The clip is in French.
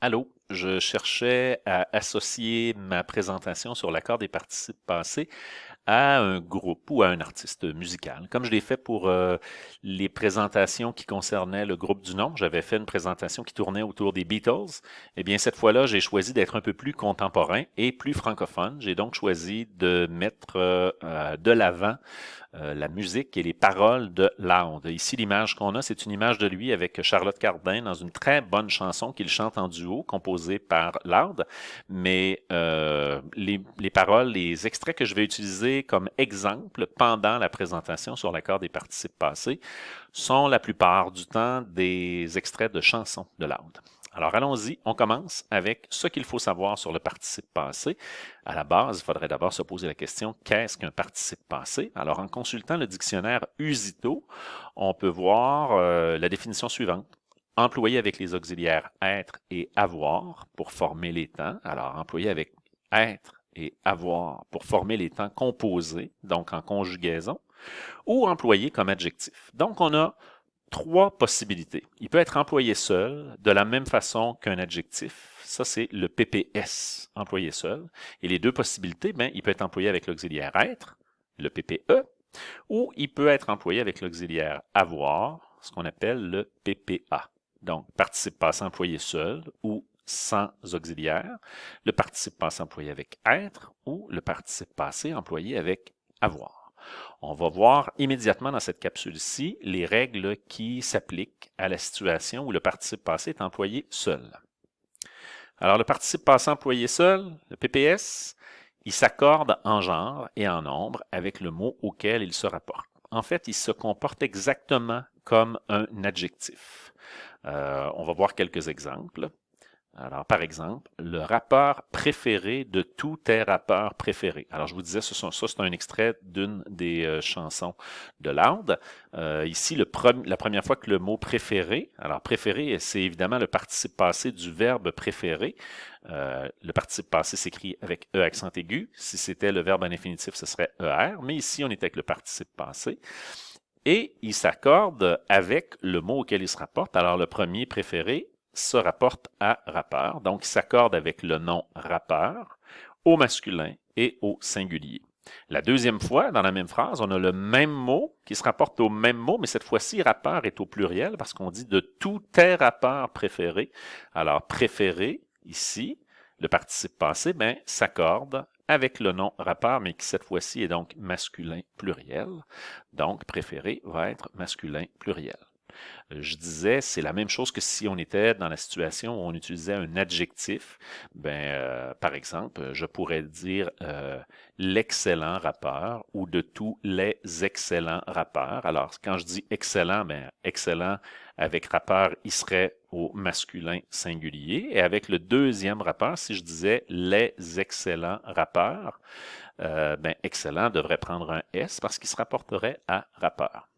Allô, je cherchais à associer ma présentation sur l'accord des participes passés à un groupe ou à un artiste musical. Comme je l'ai fait pour les présentations qui concernaient le groupe du nom, j'avais fait une présentation qui tournait autour des Beatles. Eh bien, cette fois-là, j'ai choisi d'être un peu plus contemporain et plus francophone. J'ai donc choisi de mettre de l'avant la musique et les paroles de Loud. Ici, l'image qu'on a, c'est une image de lui avec Charlotte Cardin dans une très bonne chanson qu'il chante en duo, composée par Loud. Mais les paroles, les extraits que je vais utiliser comme exemple pendant la présentation sur l'accord des participes passés sont la plupart du temps des extraits de chansons de Loud. Alors allons-y, on commence avec ce qu'il faut savoir sur le participe passé. À la base, il faudrait d'abord se poser la question, qu'est-ce qu'un participe passé? Alors en consultant le dictionnaire Usito, on peut voir la définition suivante. Employé avec les auxiliaires être et avoir pour former les temps. Alors employé avec être et avoir pour former les temps composés, donc en conjugaison, ou employé comme adjectif. Donc on a trois possibilités. Il peut être employé seul de la même façon qu'un adjectif. Ça, c'est le PPS, employé seul. Et les deux possibilités, ben, il peut être employé avec l'auxiliaire être, le PPE, ou il peut être employé avec l'auxiliaire avoir, ce qu'on appelle le PPA. Donc, participe passé employé seul ou sans auxiliaire, le participe passé employé avec être ou le participe passé employé avec avoir. On va voir immédiatement dans cette capsule-ci les règles qui s'appliquent à la situation où le participe passé est employé seul. Alors, le participe passé employé seul, le PPS, il s'accorde en genre et en nombre avec le mot auquel il se rapporte. En fait, il se comporte exactement comme un adjectif. On va voir quelques exemples. Alors, par exemple, le rappeur préféré de tous tes rappeurs préférés. Alors, je vous disais, ça, c'est un extrait d'une des chansons de Loud. Ici, la première fois que le mot préféré, alors préféré, c'est évidemment le participe passé du verbe préférer. Le participe passé s'écrit avec E accent aigu. Si c'était le verbe en infinitif, ce serait ER, mais ici, on est avec le participe passé. Et il s'accorde avec le mot auquel il se rapporte. Alors, le premier préféré se rapporte à rappeur. Donc, il s'accorde avec le nom rappeur au masculin et au singulier. La deuxième fois, dans la même phrase, on a le même mot qui se rapporte au même mot, mais cette fois-ci, rappeur est au pluriel parce qu'on dit de tous tes rappeurs préférés. Alors, préféré, ici, le participe passé, ben, s'accorde avec le nom rappeur, mais qui cette fois-ci est donc masculin pluriel. Donc, préféré va être masculin pluriel. Je disais, c'est la même chose que si on était dans la situation où on utilisait un adjectif. Par exemple, je pourrais dire l'excellent rappeur ou de tous les excellents rappeurs. Alors, quand je dis excellent, ben, excellent avec rappeur, il serait au masculin singulier. Et avec le deuxième rappeur, si je disais les excellents rappeurs, excellent devrait prendre un S parce qu'il se rapporterait à rappeur.